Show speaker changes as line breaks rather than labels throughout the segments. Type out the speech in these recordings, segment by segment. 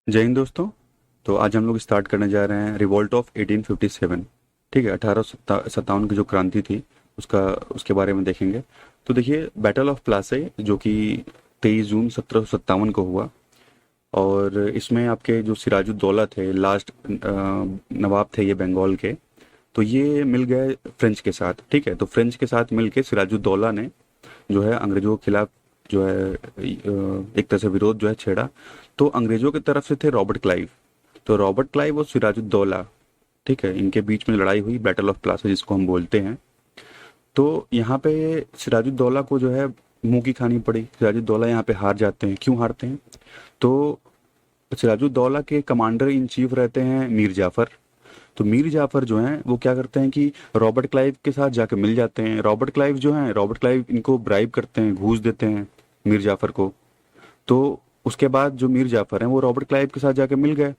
जय हिंद दोस्तों। तो आज हम लोग स्टार्ट करने जा रहे हैं रिवॉल्ट ऑफ 1857। ठीक है, 1857 की जो क्रांति थी उसका उसके बारे में देखेंगे। तो देखिए, बैटल ऑफ प्लासे जो कि 23 जून 1757 को हुआ। और इसमें आपके जो सिराजुद्दौला थे, लास्ट नवाब थे ये बंगाल के। तो ये मिल गए फ्रेंच के साथ। ठीक है, तो फ्रेंच के साथ मिल के सिराजुद्दौला ने जो है अंग्रेजों के खिलाफ जो है एक तरह से विरोध जो है छेड़ा। तो अंग्रेजों की तरफ से थे रॉबर्ट क्लाइव। तो रॉबर्ट क्लाइव और सिराजुद्दौला, ठीक है, इनके बीच में लड़ाई हुई, बैटल ऑफ प्लासी जिसको हम बोलते हैं। तो यहाँ पे सिराजुद्दौला को जो है मुंह की खानी पड़ी। सिराजुद्दौला यहाँ पे हार जाते हैं। क्यों हारते हैं? तो सिराजुद्दौला के कमांडर इन चीफ रहते हैं मीर जाफर। तो मीर जाफर जो हैं वो क्या करते हैं कि रॉबर्ट क्लाइव के साथ जाके मिल जाते हैं। रॉबर्ट क्लाइव इनको ब्राइब करते हैं, घूस देते हैं मीर जाफर को। तो उसके बाद जो मीर जाफर हैं वो रॉबर्ट क्लाइव के साथ जाके मिल गए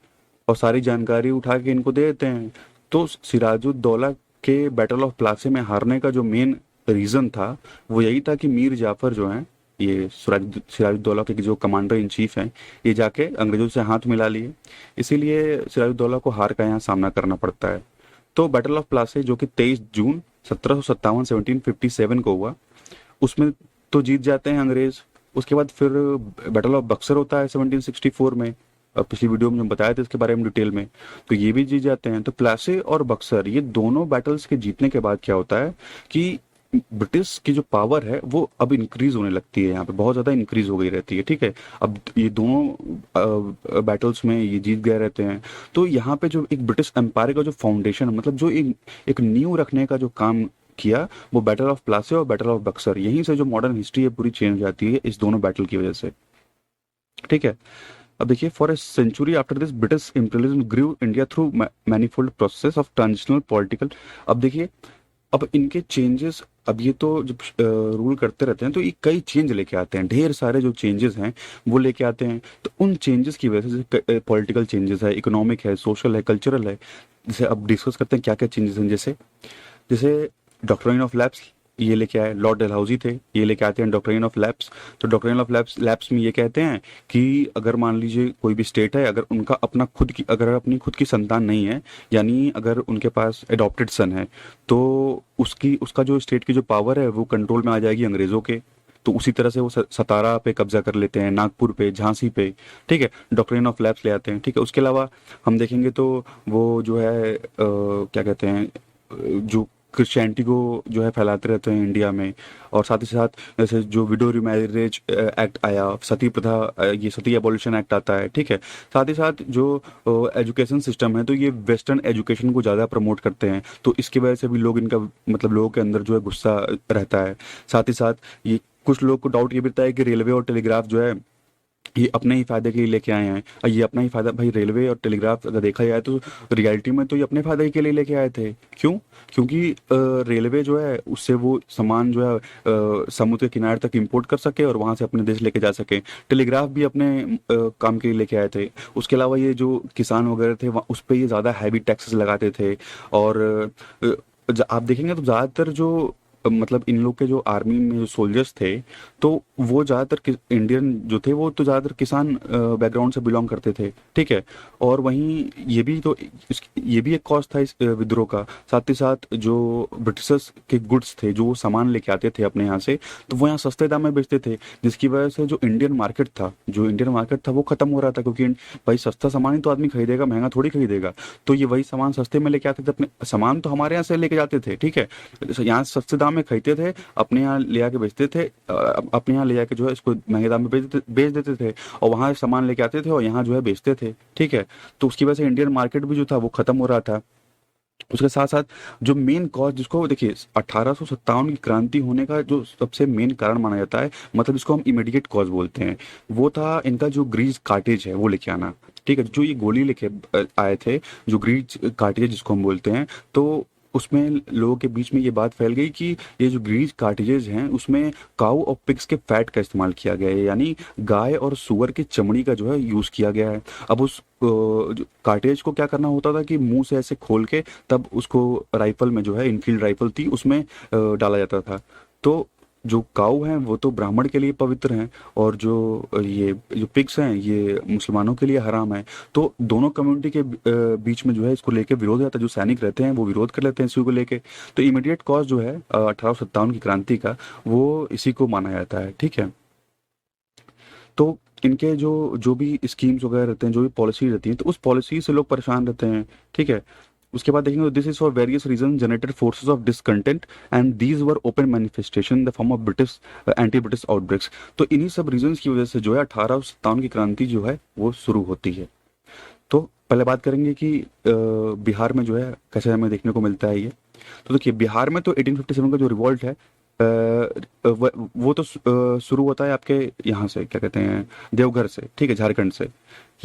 और सारी जानकारी उठा के इनको दे देते हैं। तो सिराजुद्दौला के बैटल ऑफ प्लासी में हारने का जो मेन रीजन था वो यही था कि मीर जाफर जो हैं, ये सिराजुद्दौला के जो कमांडर इन चीफ हैं, ये जाके अंग्रेजों से हाथ मिला लिए। इसीलिए सिराजुद्दौला को हार का यहाँ सामना करना पड़ता है। तो बैटल ऑफ प्लासी जो कि 23 जून 1757 1757 को हुआ, उसमें तो जीत जाते हैं अंग्रेज। उसके बाद फिर बैटल ऑफ बक्सर होता है 1764 में। पिछली वीडियो में जो बताया था इसके बारे में डिटेल में, तो ये भी जीत जाते हैं। तो प्लासी और बक्सर ये दोनों बैटल्स के जीतने के बाद क्या होता है कि ब्रिटिश की जो पावर है वो अब इंक्रीज होने लगती है, यहाँ पे बहुत ज्यादा इंक्रीज हो गई रहती है। ठीक है, अब ये दोनों बैटल्स में ये जीत गए रहते हैं। तो यहाँ पे जो एक ब्रिटिश एम्पायर का जो फाउंडेशन, मतलब जो एक नींव रखने का जो काम किया, वो बैटल ऑफ प्लासी और बैटल ऑफ बक्सर, यहीं से जो मॉडर्न हिस्ट्री है पूरी चेंज हो जाती है इस दोनों बैटल की वजह से। ठीक है, अब देखिए, for a century after this British imperialism grew India through manifold process of transitional political. अब देखिए, अब इनके चेंजेस, अब ये तो जब रूल करते रहते हैं तो ये कई चेंज लेके आते हैं, ढेर सारे जो चेंजेस हैं वो लेके आते हैं। तो उन चेंजेस की वजह से पॉलिटिकल चेंजेस है, इकोनॉमिक है, सोशल है, कल्चरल है। जैसे अब डिस्कस करते हैं क्या क्या चेंजेस हैं। जैसे जैसे डॉक्ट्रिन ऑफ लैप्स ये लेके आए, लॉर्ड डलहौजी थे, ये लेके आते हैं डॉक्ट्रिन ऑफ लैप्स। तो डॉक्ट्रिन ऑफ लैप्स में ये कहते हैं कि अगर मान लीजिए कोई भी स्टेट है, अगर उनका अपना खुद की, अगर अपनी खुद की संतान नहीं है, यानी अगर उनके पास एडॉप्टेड सन है, तो उसकी उसका जो स्टेट की जो पावर है वो कंट्रोल में आ जाएगी अंग्रेजों के। तो उसी तरह से वो सतारा पे कब्जा कर लेते हैं, नागपुर पे, झांसी पे। ठीक है, डॉक्ट्रिन ऑफ लैप्स ले आते हैं। ठीक है, उसके अलावा हम देखेंगे तो वो जो है क्या कहते हैं, जो क्रिश्चियनिटी को जो है फैलाते रहते हैं इंडिया में। और साथ ही साथ जैसे जो विडो रिमैरिज एक्ट आया, सती प्रथा, ये सती एबॉलिशन एक्ट आता है। ठीक है, साथ ही साथ जो एजुकेशन सिस्टम है तो ये वेस्टर्न एजुकेशन को ज़्यादा प्रमोट करते हैं, तो इसकी वजह से भी लोग इनका, मतलब लोगों के अंदर जो है गुस्सा रहता है। साथ ही साथ ये कुछ लोग को डाउट ये भी रहता है कि रेलवे और टेलीग्राफ जो है ये अपने ही फायदे के लिए लेके आए हैं। और ये अपना ही फायदा, भाई रेलवे और टेलीग्राफ अगर देखा जाए तो रियलिटी में तो ये अपने फायदे के लिए लेके आए थे। क्यों? क्योंकि रेलवे जो है उससे वो सामान जो है समुद्र के किनारे तक इंपोर्ट कर सके और वहां से अपने देश लेके जा सके। टेलीग्राफ भी अपने काम के लिए लेके आए थे। उसके अलावा ये जो किसान वगैरह थे उस पर ये ज़्यादा हैवी टैक्सेस लगाते थे। और आप देखेंगे तो ज़्यादातर जो मतलब इन लोग के जो आर्मी में जो सोल्जर्स थे, तो वो ज़्यादातर इंडियन जो थे वो तो ज़्यादातर किसान बैकग्राउंड से बिलोंग करते थे। ठीक है, और वहीं ये भी तो ये भी एक कॉज था इस विद्रोह का। साथ ही साथ जो ब्रिटिशर्स के गुड्स थे, जो वो सामान लेके आते थे अपने यहाँ से, तो वो यहाँ सस्ते दाम में बेचते थे, जिसकी वजह से जो इंडियन मार्केट था वो खत्म हो रहा था। क्योंकि भाई सस्ता सामान ही तो आदमी खरीदेगा, महंगा थोड़ी खरीदेगा। तो ये वही सामान सस्ते में लेके आते थे, अपने सामान तो हमारे यहाँ से लेके जाते थे। ठीक है, यहाँ सस्ते दाम में खरीदते थे, अपने यहाँ ले आके बेचते थे, अपने यहाँ ले आके जो है इसको महंगे दाम में बेच देते थे, और वहाँ सामान लेके आते थे और यहाँ जो है बेचते थे। ठीक है, तो उसकी वजह से इंडियन मार्केट भी जो था वो खत्म हो रहा था। उसके साथ साथ जो मेन कॉज, जिसको देखिए 1857 की क्रांति होने का जो सबसे मेन कारण माना जाता है, मतलब इसको हम इमीडिएट कॉज बोलते हैं, वो था इनका जो ग्रीज कार्टेज है वो लेके आना। ठीक है, जो ये गोली लेके आए थे, जो ग्रीज कार्टेज जिसको हम बोलते हैं, तो उसमें लोगों के बीच में ये बात फैल गई कि ये जो ग्रीज कार्टेजेस हैं उसमें काऊ और पिग्स के फैट का इस्तेमाल किया गया है, यानी गाय और सुअर की चमड़ी का जो है यूज किया गया है। अब उस कार्टेज को क्या करना होता था कि मुंह से ऐसे खोल के तब उसको राइफल में जो है, इनफील्ड राइफल थी उसमें डाला जाता था। तो जो काऊ हैं वो तो ब्राह्मण के लिए पवित्र हैं, और ये जो पिग्स हैं ये मुसलमानों के लिए हराम है। तो दोनों कम्युनिटी के बीच में जो है इसको लेके विरोध रहता है, जो सैनिक रहते हैं वो विरोध कर लेते हैं इसी को लेके। तो इमीडिएट कॉज जो है 1857 की क्रांति का, वो इसी को माना जाता है, ठीक है। तो इनके जो जो भी स्कीम्स वगैरह रहते हैं, जो भी पॉलिसी रहती हैं, तो उस पॉलिसी से लोग परेशान रहते हैं, ठीक है। उसके बाद देखेंगे, this is for various region generated forces of discontent and these were open manifestation in the form of British anti British outbreaks. तो इन्हीं सब रीजंस की वजह से जो है 1857 की क्रांति जो है वो शुरू होती है। तो पहले बात करेंगे कि बिहार में जो है कैसे हमें देखने को मिलता है ये। तो देखिए, बिहार में तो 1857 का जो रिवॉल्ट है वो तो शुरू होता है आपके यहाँ से, क्या कहते हैं, देवघर से, ठीक है, झारखंड से।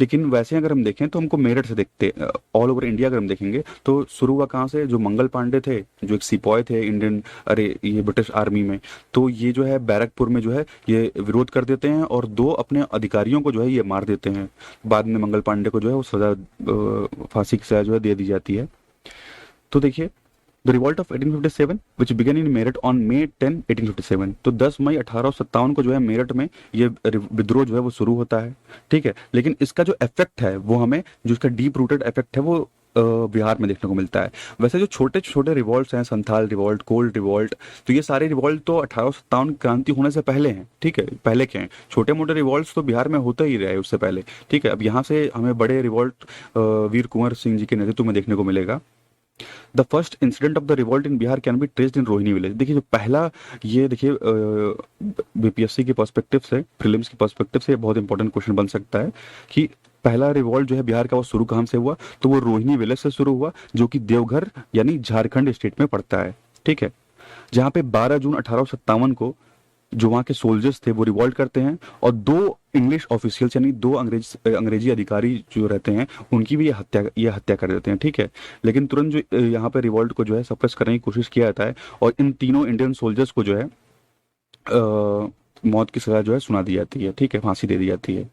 लेकिन वैसे अगर हम देखें तो हमको मेरठ से देखते, ऑल ओवर इंडिया अगर हम देखेंगे तो शुरू हुआ कहाँ से, जो मंगल पांडे थे, जो एक सिपाही थे इंडियन, अरे ये ब्रिटिश आर्मी में, तो ये जो है बैरकपुर में जो है ये विरोध कर देते हैं और दो अपने अधिकारियों को जो है ये मार देते हैं। बाद में मंगल पांडे को जो है वो सजा, फांसी की सजा जो है दे दी जाती है। तो देखिए, the revolt of 1857 which began in Meerut on May 10, 1857। तो 10 मई 1857 को जो है मेरठ में ये विद्रोह जो है वो शुरू होता है, ठीक है। लेकिन इसका जो इफेक्ट है वो हमें, जो इसका डीप रूटेड इफेक्ट है वो बिहार में देखने को मिलता है। वैसे जो छोटे छोटे रिवॉल्ट्स हैं, संथाल रिवॉल्ट, कोल्ड रिवॉल्ट, तो ये सारे रिवॉल्ट तो 1857 क्रांति होने से पहले हैं, ठीक है, पहले के हैं। छोटे मोटे रिवॉल्ट्स तो बिहार में होते ही रहे उससे पहले, ठीक है। अब यहाँ से हमें बड़े रिवॉल्ट वीर कुंवर सिंह जी के नेतृत्व में देखने को मिलेगा। The first incident of the revolt in Bihar can be traced in Rohini village. देखिए, जो पहला, ये देखिए बीपीएससी के पर्सपेक्टिव से, प्रीलिम्स के पर्सपेक्टिव से बहुत इंपॉर्टेंट क्वेश्चन बन सकता है कि पहला रिवॉल्ट जो है बिहार का वो शुरू कहाँ से हुआ, तो वो रोहिणी विलेज से शुरू हुआ, जो कि देवघर यानी झारखंड स्टेट में पड़ता है, ठीक है। जहाँ पे 12 जून 1857 को जो वहाँ के सोल्जर्स थे वो रिवॉल्ट करते हैं, और दो इंग्लिश ऑफिशियल्स यानी दो अंग्रेजी अधिकारी जो रहते हैं उनकी भी ये हत्या कर देते हैं, ठीक है। लेकिन तुरंत जो यहाँ पे रिवॉल्ट को जो है सप्रेस करने की कोशिश किया जाता है, और इन तीनों इंडियन सोल्जर्स को जो है मौत की सजा जो है सुना दी जाती है, ठीक है, फांसी दे दी जाती है।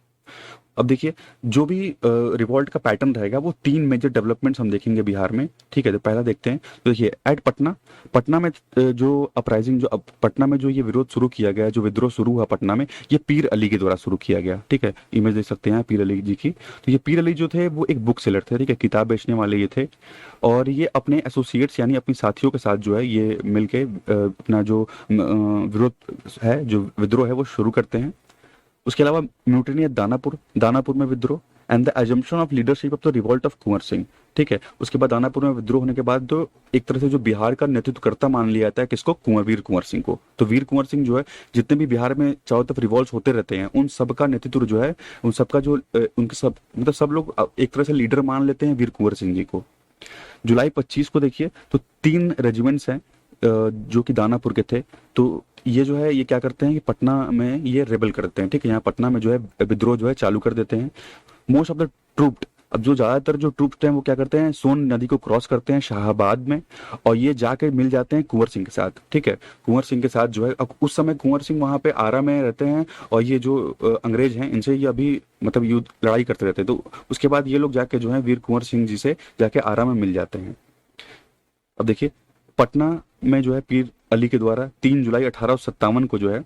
अब देखिए, जो भी रिवॉल्ट का पैटर्न रहेगा वो तीन मेजर डेवलपमेंट्स हम देखेंगे बिहार में, ठीक है। तो पहला देखते हैं, तो देखिए एट पटना, पटना में जो अपराइजिंग, जो पटना में जो ये विरोध शुरू किया गया, जो विद्रोह शुरू हुआ पटना में, ये पीर अली के द्वारा शुरू किया गया, ठीक है। इमेज देख सकते हैं पीर अली जी की। तो ये पीर अली जो थे वो एक बुक सेलर थे, ठीक है, किताब बेचने वाले ये थे। और ये अपने एसोसिएट्स यानी अपने साथियों के साथ जो है ये मिलके अपना जो विरोध है, जो विद्रोह है वो शुरू करते हैं। उसके अलावा म्यूटिनी एट दानापुर, दानापुर में विद्रोह, and the assumption of leadership of the revolt of Kunwar Singh, ठीक है। उसके बाद दानापुर में विद्रोह होने के बाद जो एक तरह से जो बिहार का नेतृत्व करता मान लिया जाता है किसको, वीर कुंवर सिंह को। तो वीर कुंवर सिंह जो है, जितने भी बिहार में चारों तरफ रिवॉल्ट होते रहते हैं उन सबका नेतृत्व जो है, उन सबका जो उनके सब, मतलब सब लोग एक तरह से लीडर मान लेते हैं वीर कुंवर सिंह जी को। जुलाई 25 को देखिए, तो 3 रेजिमेंट्स हैं जो कि दानापुर के थे। तो ये जो है ये क्या करते हैं कि पटना में ये रेबल करते हैं, ठीक है। यहाँ पटना में जो है विद्रोह जो है चालू कर देते हैं। मोस्ट ऑफ द ट्रूप, अब जो ज्यादातर जो ट्रूप्स हैं वो क्या करते हैं, सोन नदी को क्रॉस करते हैं शाहबाद में, और ये जाके मिल जाते हैं कुंवर सिंह के साथ, ठीक है। कुंवर सिंह के साथ जो है, अब उस समय कुंवर सिंह वहां पे आरा में रहते हैं, और ये जो अंग्रेज हैं इनसे ये अभी मतलब युद्ध लड़ाई करते रहते हैं। तो उसके बाद ये लोग जाके जो है वीर कुंवर सिंह जी से जाके आरा में मिल जाते हैं। अब देखिए, पटना में जो है पीर अली के द्वारा 3 जुलाई 1857 को जो है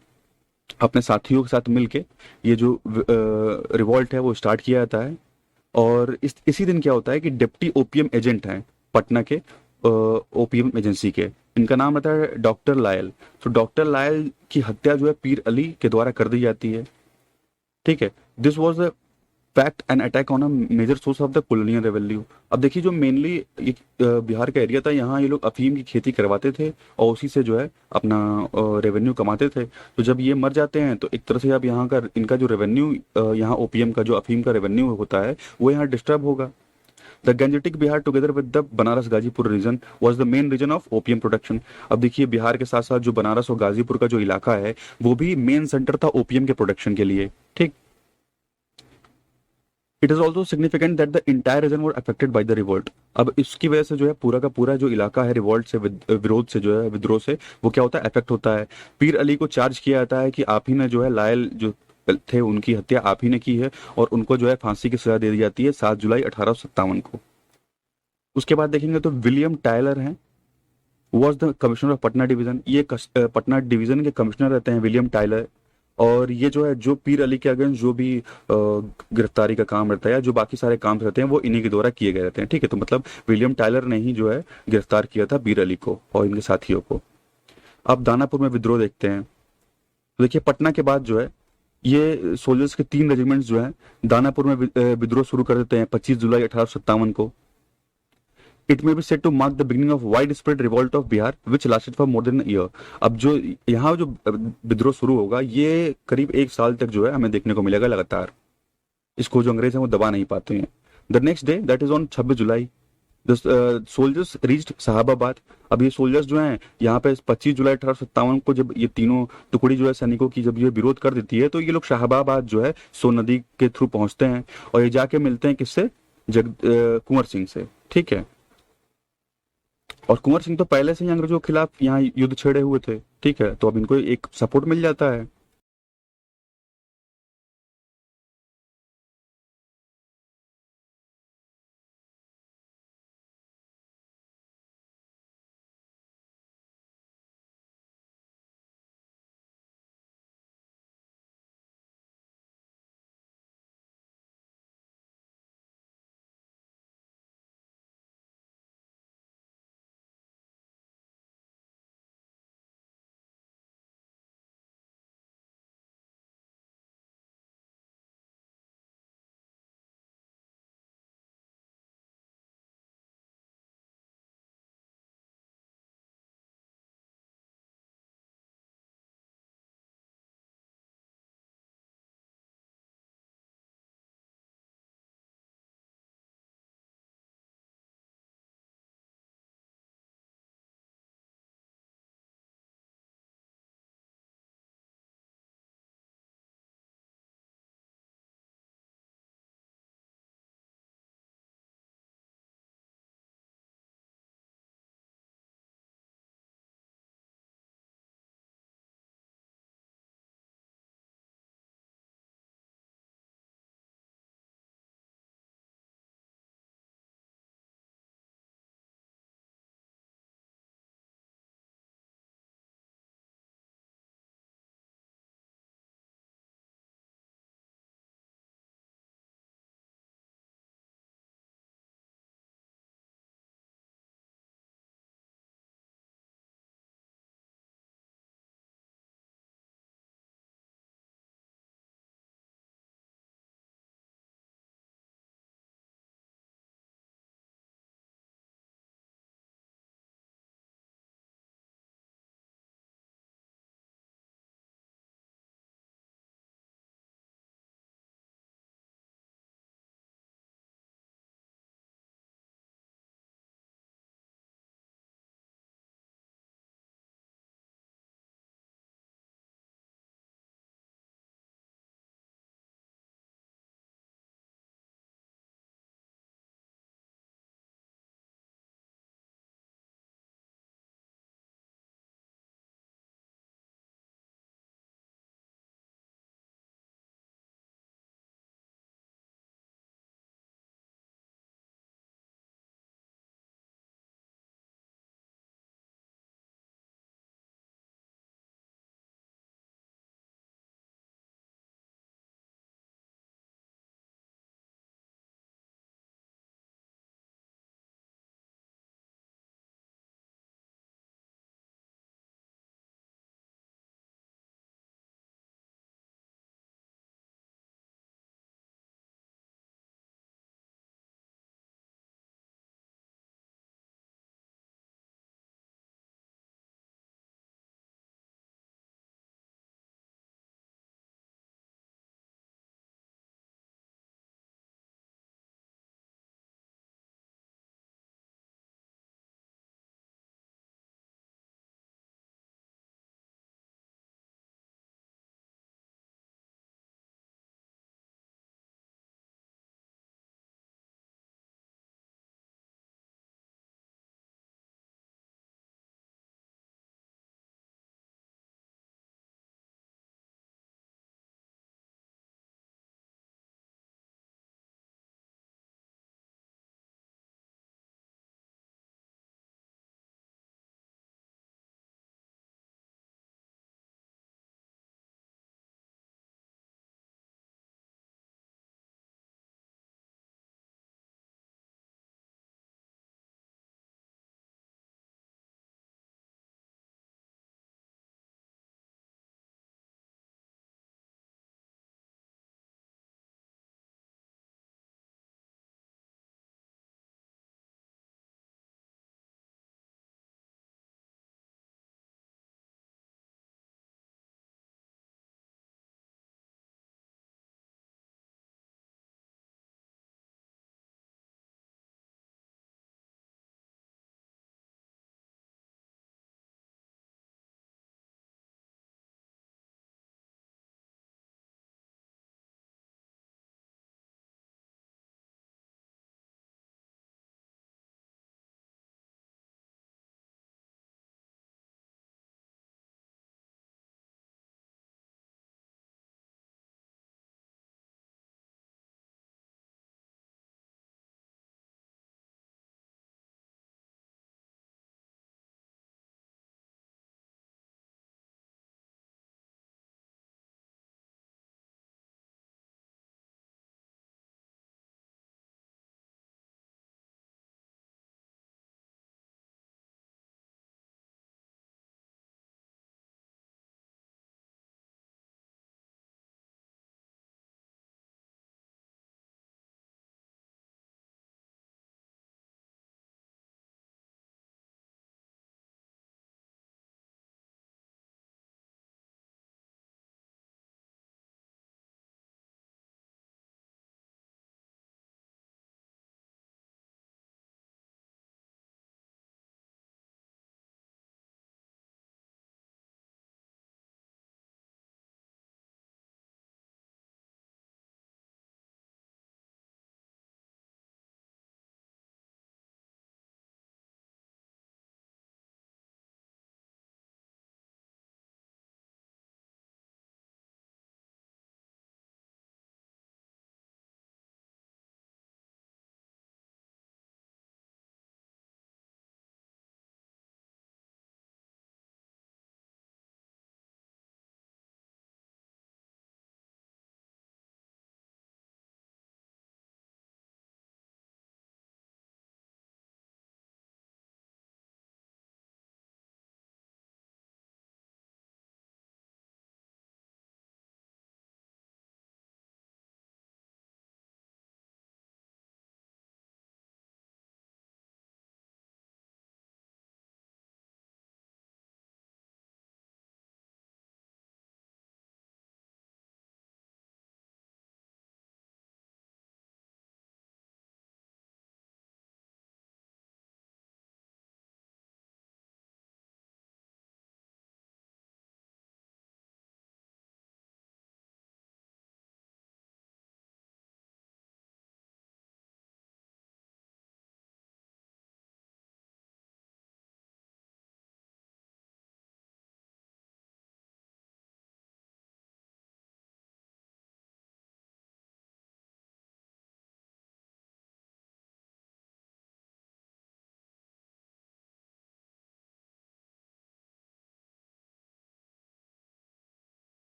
अपने साथियों के साथ मिलके ये जो रिवॉल्ट है वो स्टार्ट किया जाता है। और इसी दिन क्या होता है कि डिप्टी ओपीएम एजेंट हैं पटना के ओपीएम एजेंसी के, इनका नाम रहता है डॉक्टर लायल। तो डॉक्टर लायल की हत्या जो है पीर अली के द्वारा कर दी जाती है, ठीक है। This was the fact and attack on a major source of the colonial revenue. अब देखिए, जो मेनली बिहार का एरिया था, यहाँ ये लोग अफीम की खेती करवाते थे और उसी से जो है अपना रेवेन्यू कमाते थे। तो जब ये मर जाते हैं तो एक तरह से अब यहाँ का इनका जो रेवेन्यू, यहाँ ओपीएम का जो अफीम का रेवेन्यू होता है वो यहाँ डिस्टर्ब होगा। The Gangetic Bihar together with the Banaras Ghazipur region was the main region of opium production. अब देखिए, बिहार के साथ साथ जो बनारस और गाजीपुर का जो इलाका है वो भी मेन सेंटर था ओपीएम के प्रोडक्शन के लिए, ठीक। It is also significant that the entire region were affected by the revolt. अब इसकी वजह से जो है पूरा का पूरा जो इलाका है रिवोल्ट से, विरोध से, जो है विद्रोह से, वो क्या होता है, अफेक्ट होता है। पीर अली को चार्ज किया जाता है कि आप ही ने जो है लायल जो थे उनकी हत्या आप ही ने की है, और उनको जो है फांसी की सजा दे दी जाती है 7 जुलाई 1857 को। उसके बाद देखेंगे तो विलियम टायलर हैं, was the commissioner of Patna division. ये पटना डिवीजन के कमिश्नर रहते हैं विलियम टाइलर। और ये जो है जो पीर अली के अगेंस्ट जो भी गिरफ्तारी का काम रहता है या जो बाकी सारे काम रहते हैं वो इन्हीं के द्वारा किए गए रहते हैं। ठीक है, तो मतलब विलियम टाइलर ने ही जो है गिरफ्तार किया था पीर अली को और इनके साथियों को। अब दानापुर में विद्रोह देखते हैं। तो देखिए पटना के बाद जो है ये सोल्जर्स के 3 रेजिमेंट्स जो है दानापुर में विद्रोह शुरू कर देते हैं 25 जुलाई 1857 को। It may be said to mark the beginning of wide spread revolt of Bihar which lasted for more than year. अब जो यहाँ जो विद्रोह शुरू होगा ये करीब 1 साल तक जो है हमें देखने को मिलेगा लगातार। इसको जो अंग्रेज हैं वो दबा नहीं पाते हैं। The next day that is on 26 July the soldiers reached Shahabad. अब ये सोल्जर्स जो हैं यहाँ पे 25 जुलाई 1857 को जब ये तीनों टुकड़ी जो है सैनिकों की जब ये विरोध कर देती है तो ये लोग शाहबाबाद जो है सोन नदी के थ्रू पहुंचते हैं और ये जाके मिलते हैं किससे, कुंवर सिंह से। ठीक है, और कुंवर सिंह तो पहले से ही अंग्रेजों के खिलाफ यहाँ युद्ध छेड़े हुए थे। ठीक है, तो अब इनको एक सपोर्ट मिल जाता है।